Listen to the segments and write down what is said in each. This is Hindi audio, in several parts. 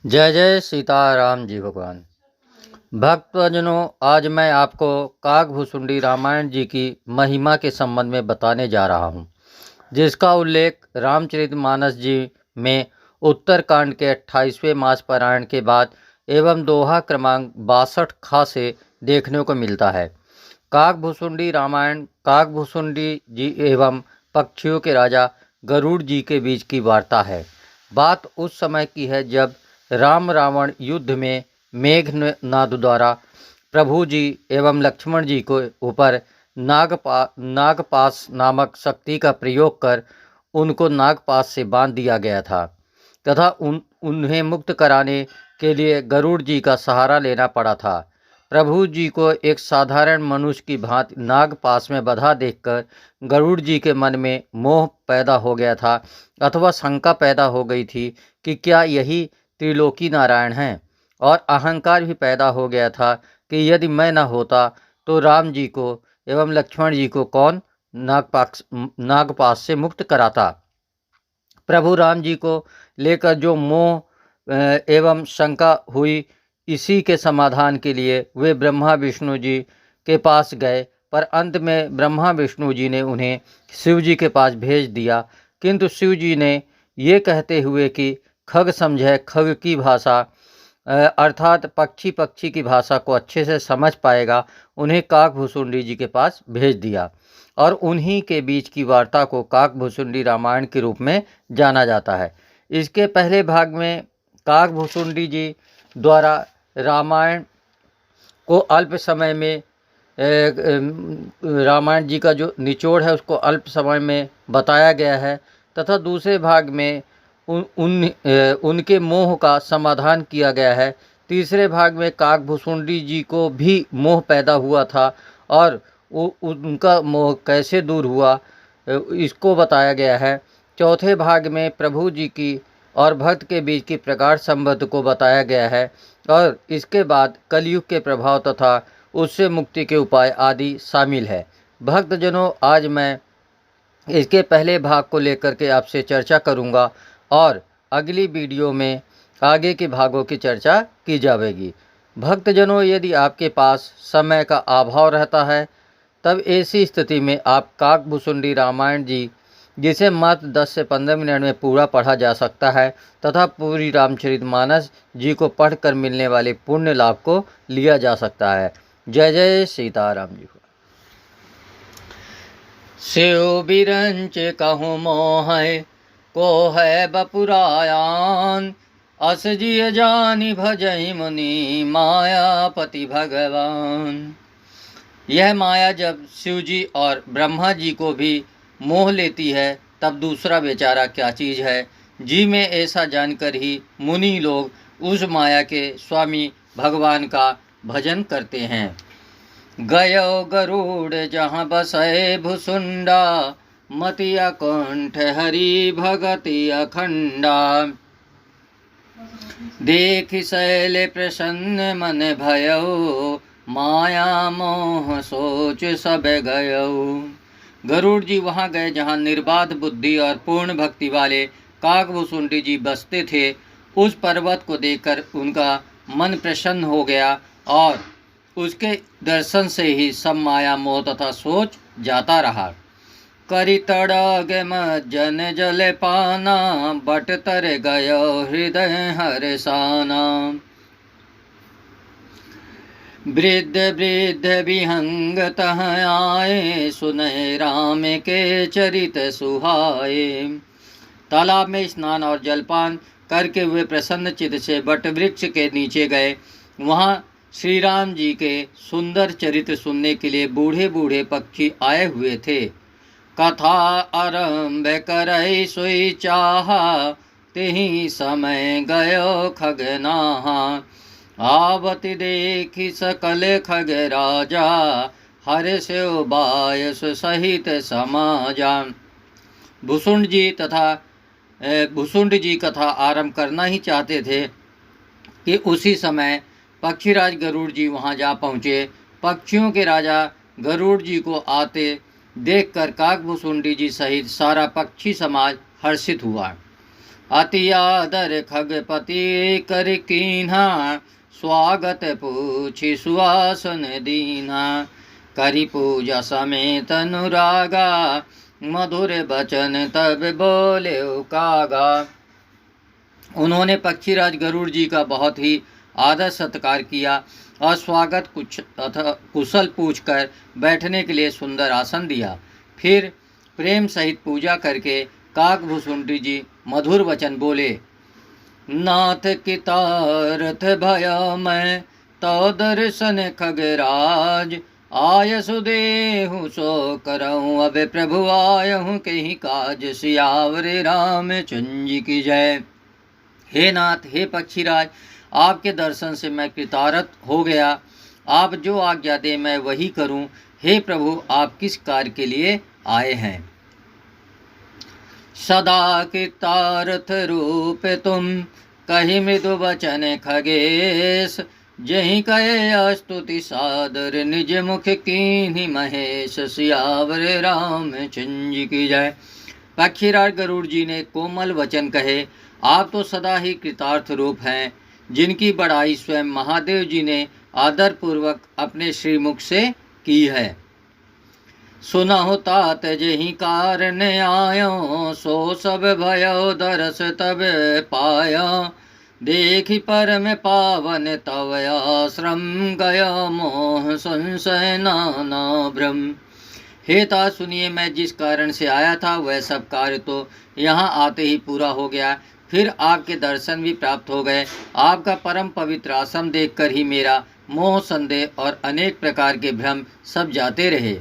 जय जय सीताराम जी भगवान। भक्तजनों, आज मैं आपको काकभूषुंडी रामायण जी की महिमा के संबंध में बताने जा रहा हूँ, जिसका उल्लेख रामचरितमानस जी में उत्तरकांड के 28वें मास पारायण के बाद एवं दोहा क्रमांक 62 खा से देखने को मिलता है। काकभूषुंडी रामायण काकभूषुंडी जी एवं पक्षियों के राजा गरुड़ जी के बीच की वार्ता है। बात उस समय की है जब राम रावण युद्ध में मेघनाद द्वारा प्रभु जी एवं लक्ष्मण जी को ऊपर नागपाश नामक शक्ति का प्रयोग कर उनको नागपाश से बांध दिया गया था तथा उन्हें मुक्त कराने के लिए गरुड़ जी का सहारा लेना पड़ा था। प्रभु जी को एक साधारण मनुष्य की भांति नागपाश में बंधा देखकर गरुड़ जी के मन में मोह पैदा हो गया था अथवा शंका पैदा हो गई थी कि क्या यही त्रिलोकी नारायण हैं, और अहंकार भी पैदा हो गया था कि यदि मैं न होता तो राम जी को एवं लक्ष्मण जी को कौन नागपाश से मुक्त कराता। प्रभु राम जी को लेकर जो मोह एवं शंका हुई, इसी के समाधान के लिए वे ब्रह्मा विष्णु जी के पास गए, पर अंत में ब्रह्मा विष्णु जी ने उन्हें शिव जी के पास भेज दिया। किंतु शिव जी ने ये कहते हुए कि खग समझे खग की भाषा, अर्थात पक्षी पक्षी की भाषा को अच्छे से समझ पाएगा, उन्हें काकभूषुंडी जी के पास भेज दिया और उन्हीं के बीच की वार्ता को काकभूषुंडी रामायण के रूप में जाना जाता है। इसके पहले भाग में काकभूषुंडी जी द्वारा रामायण को अल्प समय में रामायण जी का जो निचोड़ है उसको अल्प समय में बताया गया है तथा दूसरे भाग में उनके मोह का समाधान किया गया है। तीसरे भाग में काकभूषुंडी जी को भी मोह पैदा हुआ था और उनका मोह कैसे दूर हुआ इसको बताया गया है। चौथे भाग में प्रभु जी की और भक्त के बीच की प्रगाढ़ संबंध को बताया गया है और इसके बाद कलयुग के प्रभाव तथा उससे मुक्ति के उपाय आदि शामिल है। भक्तजनों, आज मैं इसके पहले भाग को लेकर के आपसे चर्चा करूंगा और अगली वीडियो में आगे के भागों की चर्चा की जाएगी। भक्तजनों, यदि आपके पास समय का अभाव रहता है तब ऐसी स्थिति में आप काकभूषुंडी रामायण जी, जिसे मात्र 10 से 15 मिनट में पूरा पढ़ा जा सकता है तथा पूरी रामचरितमानस जी को पढ़कर मिलने वाले पुण्य लाभ को लिया जा सकता है। जय जय सीताराम जी। शिव बिरंच कहूँ मोह को है बपुरायान, अस जिय जानि भजई मुनि मायापति भगवान। यह माया जब शिव जी और ब्रह्मा जी को भी मोह लेती है तब दूसरा बेचारा क्या चीज़ है। जी में ऐसा जानकर ही मुनि लोग उस माया के स्वामी भगवान का भजन करते हैं। गयो गरुड़ जहाँ बसै भुसुंडा, मति अकुंठ हरि भगति अखंडा। देख शैल प्रसन्न मन भयो, माया मोह सोच सब गयो। गरुड़ जी वहाँ गए जहाँ निर्बाध बुद्धि और पूर्ण भक्ति वाले काकभूषुंडी जी बसते थे। उस पर्वत को देखकर उनका मन प्रसन्न हो गया और उसके दर्शन से ही सब माया मोह तथा सोच जाता रहा। करि तड़ागम जन जल पाना, बट तर गयो हृदय हर्षाना। वृद्ध वृद्ध विहंग तह आए, सुनय राम के चरित सुहाए। तालाब में स्नान और जलपान करके वे प्रसन्न चित्त से बट वृक्ष के नीचे गए। वहाँ श्री राम जी के सुंदर चरित्र सुनने के लिए बूढ़े बूढ़े पक्षी आए हुए थे। कथा आरंभ करई सोई चाहा, तेहि समय गयो खगनाहा। आवति देखि सकल खग राजा, हर्षो बायस सहित समाजा। भुसुंड जी कथा आरंभ करना ही चाहते थे कि उसी समय पक्षीराज गरुड़ जी वहां जा पहुँचे। पक्षियों के राजा गरुड़ जी को आते देखकर काकभूषुंडी जी सहित सारा पक्षी समाज हर्षित हुआ। अति आदर खगपति कर कीन्हा, स्वागत पूछी सुआसन दीन्हा। करी पूजा समेत अनुरागा, मधुर बचन तब बोले कागा। उन्होंने पक्षीराज गरुड़ जी का बहुत ही आदर सत्कार किया और स्वागत कुशल पूछकर बैठने के लिए सुंदर आसन दिया। फिर प्रेम सहित पूजा करके काकभूषुंडी जी मधुर वचन बोले। नाथ की तारथ भया मैं, तो दर्शन खगराज। आय सुदेहु सो करऊँ, अब प्रभु आयहूँ कहीं काज। सियावर रामचंद्र की जय। हे नाथ, हे पक्षीराज, आपके दर्शन से मैं कृतार्थ हो गया। आप जो आज्ञा दे मैं वही करूं। हे प्रभु, आप किस कार्य के लिए आए हैं? सदा कृतार्थ रूप तुम, कही मृदु वचन खगेश। जहीं कहे स्तुति सादर, निज मुख कीन्ही महेश। सियावर रामचंद्र की जय। पक्षीराज गरुड़ जी ने कोमल वचन कहे। आप तो सदा ही कृतार्थ रूप हैं, जिनकी बड़ाई स्वयं महादेव जी ने आदर पूर्वक अपने श्रीमुख से की है। सुनहु तात जहीं कारण आयो, सो सब भयो दरस तब पाया। देखी परम पावन तव आश्रम, गया मोह संशय नाना भ्रम। हे तात, सुनिए, मैं जिस कारण से आया था वह सब कार्य तो यहाँ आते ही पूरा हो गया। फिर आपके दर्शन भी प्राप्त हो गए। आपका परम पवित्र आश्रम देखकर ही मेरा मोह, संदेह और अनेक प्रकार के भ्रम सब जाते रहे।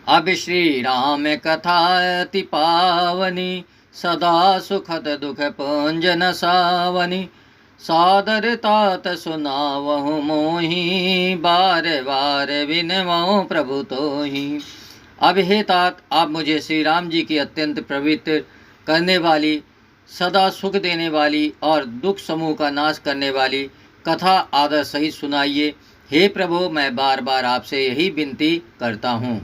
अब श्री राम कथा अति पावनी, सदा सुखद दुख पुंजन सावनी। सादर तात सुनावहु मोही, बार बार विनवहु प्रभु तोही। अब हे तात, आप मुझे श्री राम जी की अत्यंत पवित्र करने वाली, सदा सुख देने वाली और दुख समूह का नाश करने वाली कथा आदर सहित सुनाइए। हे प्रभु, मैं बार बार आपसे यही विनती करता हूँ।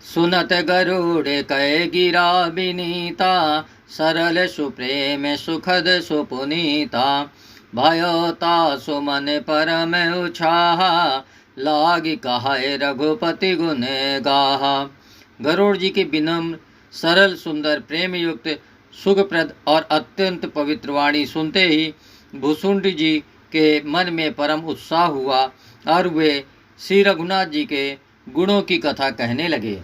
सुनत गरुड़ कहे गिरा विनीता, सरल सुप्रेम सुखद सुपुनीता। भयोता सुमन परम उछाहा, लागी कहाय रघुपति गुण गाहा। गरुड़ जी की विनम्र, सरल, सुंदर, प्रेम युक्त, सुखप्रद और अत्यंत पवित्र वाणी सुनते ही भूसुंडी जी के मन में परम उत्साह हुआ और वे श्री रघुनाथ जी के गुणों की कथा कहने लगे।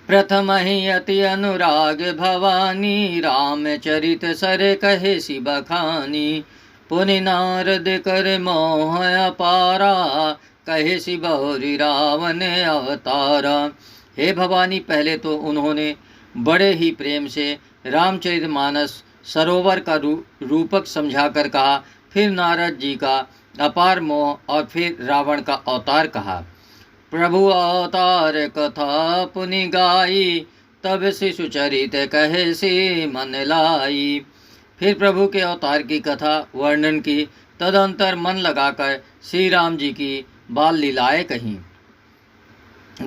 प्रथम ही अति अनुराग भवानी, रामचरित सर कहे सी बखानी। पुनि नारद कर मोह अपारा, कहे सी बहुरी रावण अवतारा। हे भवानी, पहले तो उन्होंने बड़े ही प्रेम से रामचरितमानस सरोवर का रूपक समझाकर कहा। फिर नारद जी का अपार मोह और फिर रावण का अवतार कहा। प्रभु अवतार कथा पुनि गाई, तब शिशु चरित कहे सी मन लाई। फिर प्रभु के अवतार की कथा वर्णन की। तदंतर मन लगाकर श्री राम जी की बाल लीलाएं कहीं।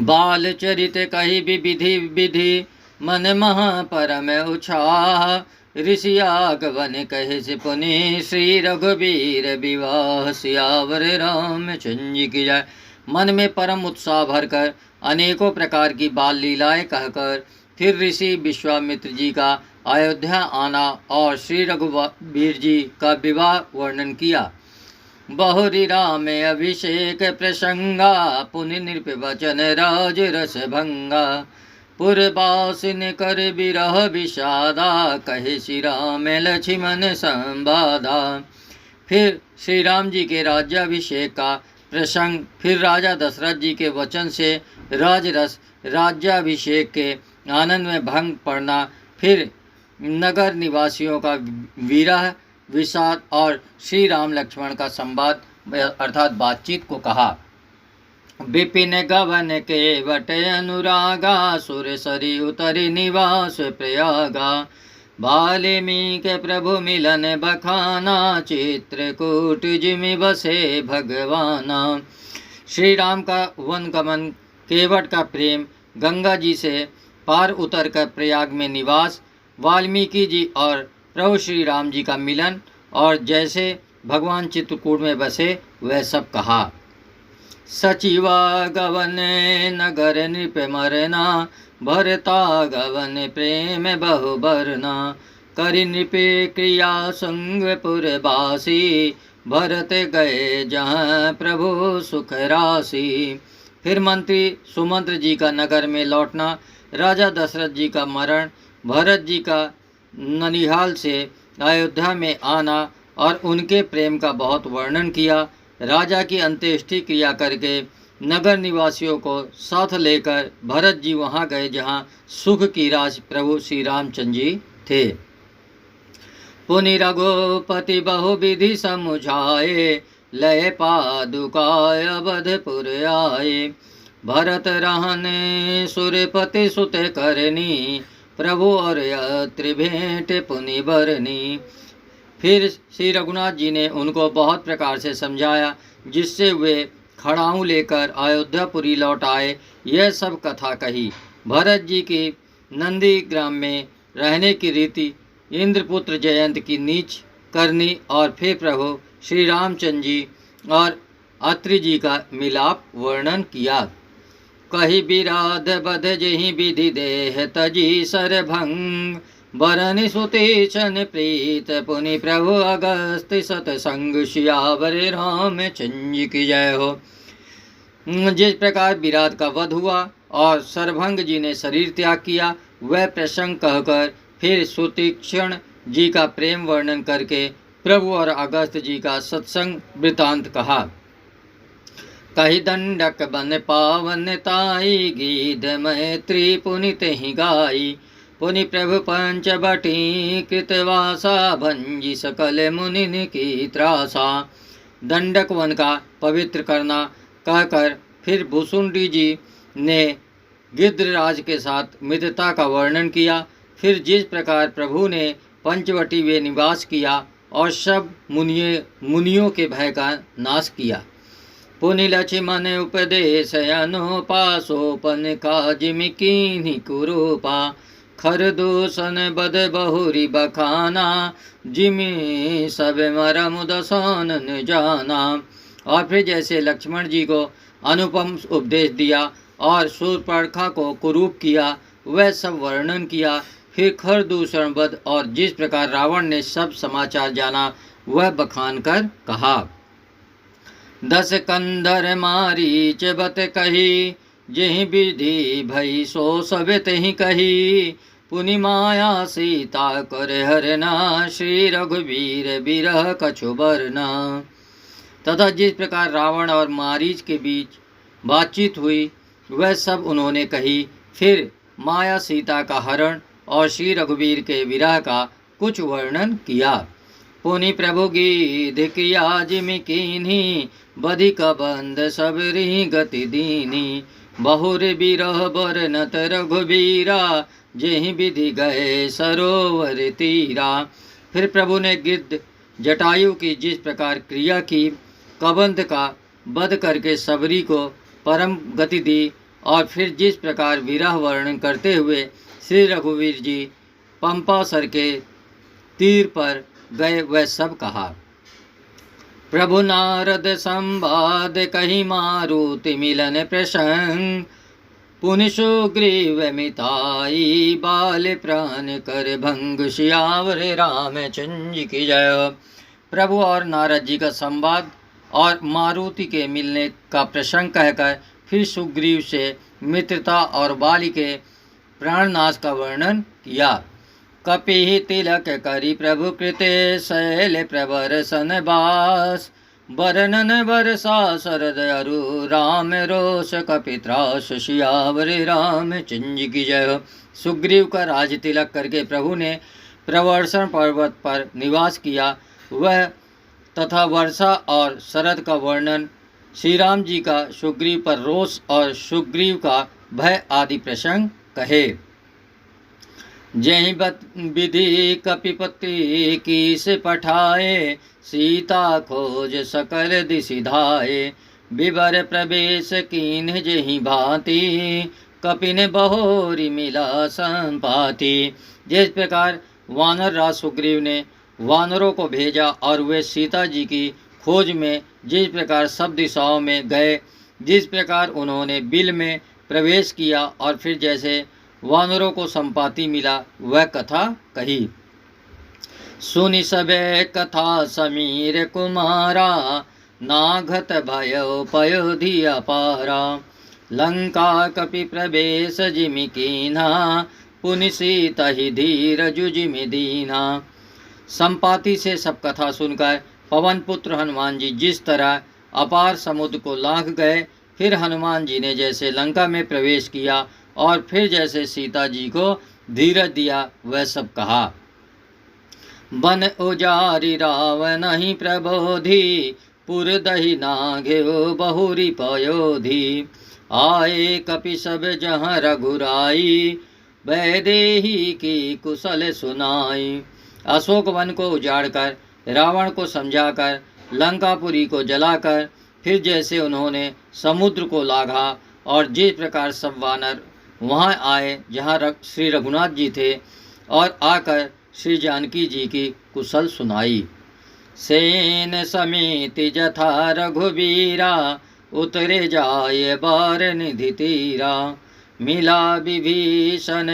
बाल चरित कही विधि विधि, मन महा परम उछाह। ऋषि आगवन कहे से पुनि, श्री रघुवीर विवाह। सियावर रामचंद्र की जय। मन में परम उत्साह भरकर अनेकों प्रकार की बाल लीलाएं कहकर फिर ऋषि विश्वामित्र जी का अयोध्या आना और श्री रघुवीर जी का विवाह वर्णन किया। बहुरी राम अभिषेक प्रसंगा, पुनि नृप वचन राज रस भंगा। पुरबासिन कर विरह विषादा, कहे श्री राम लक्ष्मण संवादा। फिर श्री राम जी के राज्याभिषेक का प्रसंग, फिर राजा दशरथ जी के वचन से राजरस राज्याभिषेक के आनंद में भंग पड़ना, फिर नगर निवासियों का विरह विषाद और श्री राम लक्ष्मण का संवाद अर्थात बातचीत को कहा। विपिन गवन के वट अनुरागा, सुर सरी उतरि निवास प्रयागा। वाल्मीक प्रभु मिलन बखाना, चित्रकूट जिमि बसे भगवाना। श्री राम का वन गमन, केवट का प्रेम, गंगा जी से पार उतरकर प्रयाग में निवास, वाल्मीकि जी और प्रभु श्री राम जी का मिलन और जैसे भगवान चित्रकूट में बसे वह सब कहा। सचिवा गवन नगर नृप मरना, भरता गवन प्रेम बहु बरना, करि नृपे क्रिया संग पुरबासी, भरत गए जहाँ प्रभु सुख राशि। फिर मंत्री सुमंत्र जी का नगर में लौटना, राजा दशरथ जी का मरण, भरत जी का ननिहाल से अयोध्या में आना और उनके प्रेम का बहुत वर्णन किया। राजा की अंत्येष्टि क्रिया करके नगर निवासियों को साथ लेकर भरत जी वहाँ गए जहाँ सुख की राज प्रभु श्री रामचंद्र जी थे। पुनि रघुपति बहुविधि समुझाए, लय पादुकाय अवधपुर आए। भरत रहने सुरपति सुत करनी, प्रभु और अत्रि भेंट पुनि बरनी। फिर श्री रघुनाथ जी ने उनको बहुत प्रकार से समझाया, जिससे वे खड़ाऊ लेकर अयोध्यापुरी लौट आए। यह सब कथा कही। भरत जी की नंदी ग्राम में रहने की रीति, इंद्रपुत्र जयंत की नीच करनी और फिर प्रभु श्री रामचंद्र जी और अत्रि जी का मिलाप वर्णन किया। कही विराध बध जहि विधि देह तजी सरभंग, बरनि सुति सन प्रीत पुनि प्रभु अगस्त्य सतसंग, सियावर रामचंद्र की जय हो। जिस प्रकार विराट का वध हुआ और सरभंग जी ने शरीर त्याग किया, वह प्रसंग कहकर फिर सुतीक्षण जी का प्रेम वर्णन करके प्रभु और अगस्त्य जी का सत्संग वृतांत कहा। कही दंडक बन पावन ताई, गीत मैत्री पुनित ही गाई। पुनि प्रभु पंच बटी कृतवासा, भंजी सकल मुनि की त्रासा। दंडक वन का पवित्र करना कहकर फिर भुसुंडी जी ने गिद्धराज के साथ मित्रता का वर्णन किया। फिर जिस प्रकार प्रभु ने पंचवटी में निवास किया और सब मुनियों के भय का नाश किया। पुनि लक्ष्मण उपदेश अनुपासोपन काजिमि कीन्हि कुरूपा, खर दूषण बद बहुरी बखाना, जिमि सब मरम दसन न जाना। और फिर जैसे लक्ष्मण जी को अनुपम उपदेश दिया और शूर्पणखा को कुरूप किया, वह सब वर्णन किया। फिर खर दूषण बद और जिस प्रकार रावण ने सब समाचार जाना, वह बखान कर कहा। 10 कंधर मारीच बत कही, जेहि विधि भई सो सब तेहि कही। पुनि माया सीता कर हरना, श्री रघुवीर बिरह कछु बरना। तथा जिस प्रकार रावण और मारीच के बीच बातचीत हुई, वह सब उन्होंने कही। फिर माया सीता का हरण और श्री रघुवीर के विरह का कुछ वर्णन किया। पुनि प्रभु गीध किया जिमि कीन्ही, बधिक बंध सबरी गति दीनी। बहुर बिरह बरनत रघुवीरा, जेहि विधि गए सरोवर तीरा। फिर प्रभु ने गिद्ध जटायु की जिस प्रकार क्रिया की, कबंध का वध करके सबरी को परम गति दी और फिर जिस प्रकार विरह वर्णन करते हुए श्री रघुवीर जी पंपासर के तीर पर गए, वह सब कहा। प्रभु नारद संवाद कही, मारुति मिलन प्रसंग। पुनि सुग्रीव मिताई, बाल प्राण कर भंग। सियावर रामचंद्र की जय। प्रभु और नारद जी का संवाद और मारुति के मिलने का प्रसंग कहकर फिर सुग्रीव से मित्रता और बाली के प्राणनाश का वर्णन किया। कपि तिलक करी प्रभु कृते, शैल प्रवर सन बास। बरनन बरसा शरद अरु, राम रोष कपित्रास। सियावर रामचंद्र की जय हो। सुग्रीव का राज तिलक करके प्रभु ने प्रवर्षण पर्वत पर निवास किया, वह तथा वर्षा और शरद का वर्णन, श्री राम जी का सुग्रीव पर रोष और सुग्रीव का भय आदि प्रसंग कहे। जहि विधि कपिपति की से पठाए, सीता खोज सकल दिशि धाये। विवर प्रवेश कीन्ह जहि भांति, कपिने बहोरी मिला संपाति। जिस प्रकार वानर राज सुग्रीव ने वानरों को भेजा और वे सीता जी की खोज में जिस प्रकार सब दिशाओं में गए, जिस प्रकार उन्होंने बिल में प्रवेश किया और फिर जैसे वानरों को संपाति मिला, वह कथा कही। सुनि सबे कथा समीर कुमारा, नाघत भयो पयोधि अपारा। लंका कपि प्रवेश जिमि कीन्हा, पुनि सीता ही धीर जुजिमि दीन्हा। संपाति से सब कथा सुनकर पवन पुत्र हनुमान जी जिस तरह अपार समुद्र को लांघ गए, फिर हनुमान जी ने जैसे लंका में प्रवेश किया और फिर जैसे सीता जी को धीरज दिया, वह सब कहा। बन उजारी रावण ही प्रबोधि, पुर दही नाघ्यो बहुरी पयोधि। आए कपि सब जहाँ रघुराई, वैदेही की कुशल सुनाई। अशोक वन को उजाड़कर, रावण को समझाकर, लंकापुरी को जलाकर, फिर जैसे उन्होंने समुद्र को लाघा और जिस प्रकार सब वानर वहाँ आए जहाँ श्री रघुनाथ जी थे और आकर श्री जानकी जी की कुशल सुनाई। सेन समेत जथा रघुबीरा, उतरे जाए बार निधि तीरा। मिला विभीषण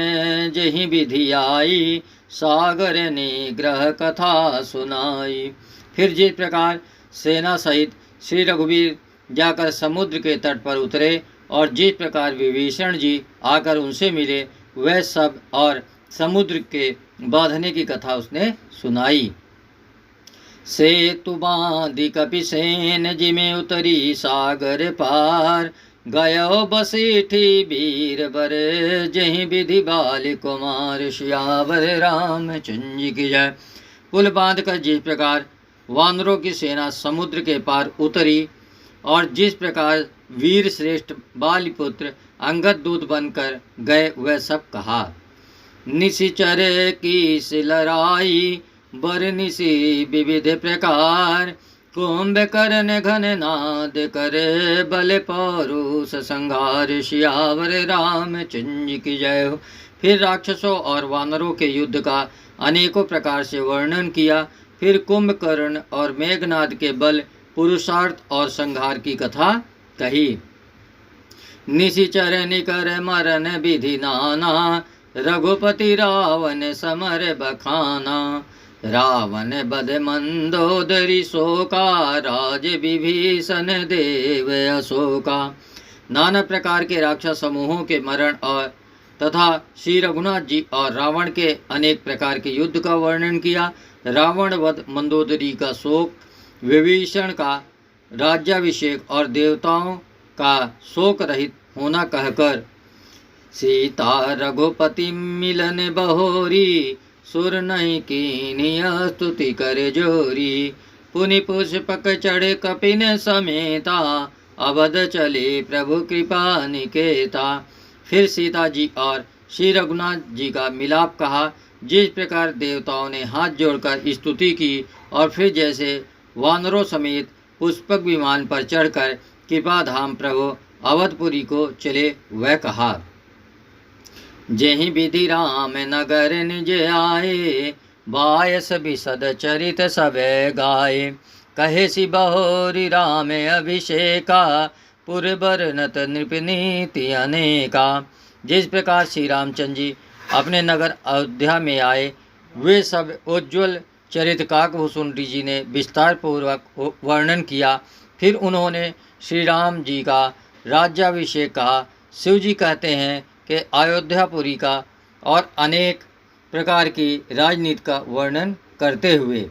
जहि विधि आई, सागर निग्रह कथा सुनाई। फिर जिस प्रकार सेना सहित श्री रघुवीर जाकर समुद्र के तट पर उतरे और जिस प्रकार विभीषण जी आकर उनसे मिले, वह सब और समुद्र के बांधने की कथा उसने सुनाई। सेतु बांधि कपिसेन जिमे उतरी सागर पार, गयो बसीठी वीर बर जहि विधि बाल कुमार। श्यावर रामचंद्र की जय। पुल बांधकर जिस प्रकार वानरों की सेना समुद्र के पार उतरी और जिस प्रकार वीर श्रेष्ठ बालिपुत्र अंगद दूत बनकर गए, वह सब कहा। निशिचर की सिलराई, बर निशि विविध प्रकार। कुंभकर्ण घन नाद करे, बल पौरुष संहार। श्यावर रामचंद्र की जय हो। फिर राक्षसों और वानरों के युद्ध का अनेकों प्रकार से वर्णन किया। फिर कुंभकर्ण और मेघनाद के बल, पुरुषार्थ और संहार की कथा कही। निशिचर निकर मरण विधि नाना, रघुपति रावण समर बखाना। रावण बध मंदोदरी शोका, राज विभीषण देव अशोका। नाना प्रकार के राक्षस समूहों के मरण और तथा श्री रघुनाथ जी और रावण के अनेक प्रकार के युद्ध का वर्णन किया। रावण वध, मंदोदरी का शोक, विभीषण का राज्याभिषेक और देवताओं का शोक रहित होना कहकर, सीता रघुपति मिलन बहोरी, सुर नहीं कीन्ही स्तुति कर जोरी। पुनि पुष्पक चढ़े कपिन समेता, अवध चले प्रभु कृपा निकेता। फिर सीता जी और श्री रघुनाथ जी का मिलाप कहा। जिस प्रकार देवताओं ने हाथ जोड़कर स्तुति की और फिर जैसे वानरों समेत पुष्पक विमान पर चढ़कर कृपा धाम प्रभु अवधपुरी को चले, वह कहा। जेहि विधि राम नगर निज आए, बायस बिसद चरित सबे गाए। कहे सि बहोरी राम अभिषेका, पुरबर नत नृप नीति अनेका। जिस प्रकार श्री रामचंद्र जी अपने नगर अयोध्या में आए, वे सब उज्ज्वल चरित काकभूषुंडी जी ने विस्तार पूर्वक वर्णन किया। फिर उन्होंने श्री राम जी का राज्याभिषेक कहा। शिव जी कहते हैं कि अयोध्यापुरी का और अनेक प्रकार की राजनीति का वर्णन करते हुए,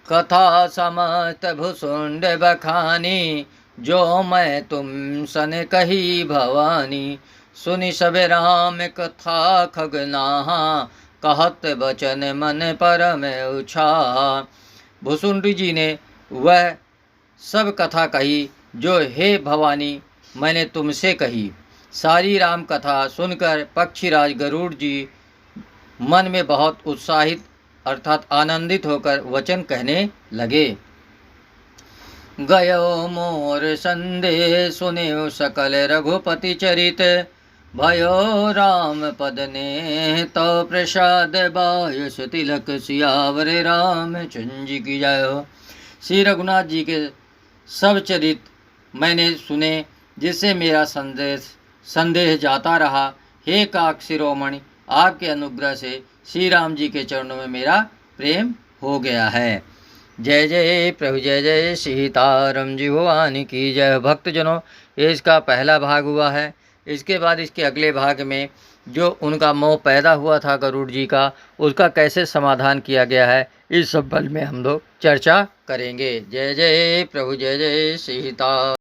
कथा समस्त भुसुंड बखानी, जो मैं तुम सन कही भवानी। सुनि सब राम कथा खगनाहा, कहत बचन मन परम उछाहा। भुसुंडी जी ने वह सब कथा कही जो हे भवानी मैंने तुमसे कही। सारी राम कथा सुनकर पक्षीराज गरुड़ जी मन में बहुत उत्साहित अर्थात आनंदित होकर वचन कहने लगे। गयो मोर संदेश सुने सकल रघुपति चरित, भयो राम पद ने तो प्रसाद बायस तिलक सियावर रामचंद्र जी की जय हो। श्री रघुनाथ जी के सब चरित्र मैंने सुने, जिससे मेरा संदेह जाता रहा। हे काक शिरोमणि, आपके अनुग्रह से श्री राम जी के चरणों में मेरा प्रेम हो गया है। जय जय प्रभु, जय जय सीताराम जी भगवान की जय। भक्तजनों, ये इसका पहला भाग हुआ है। इसके बाद इसके अगले भाग में जो उनका मोह पैदा हुआ था गरुड़ जी का, उसका कैसे समाधान किया गया है, इस सब बल में हम लोग चर्चा करेंगे। जय जय प्रभु, जय जय सीता।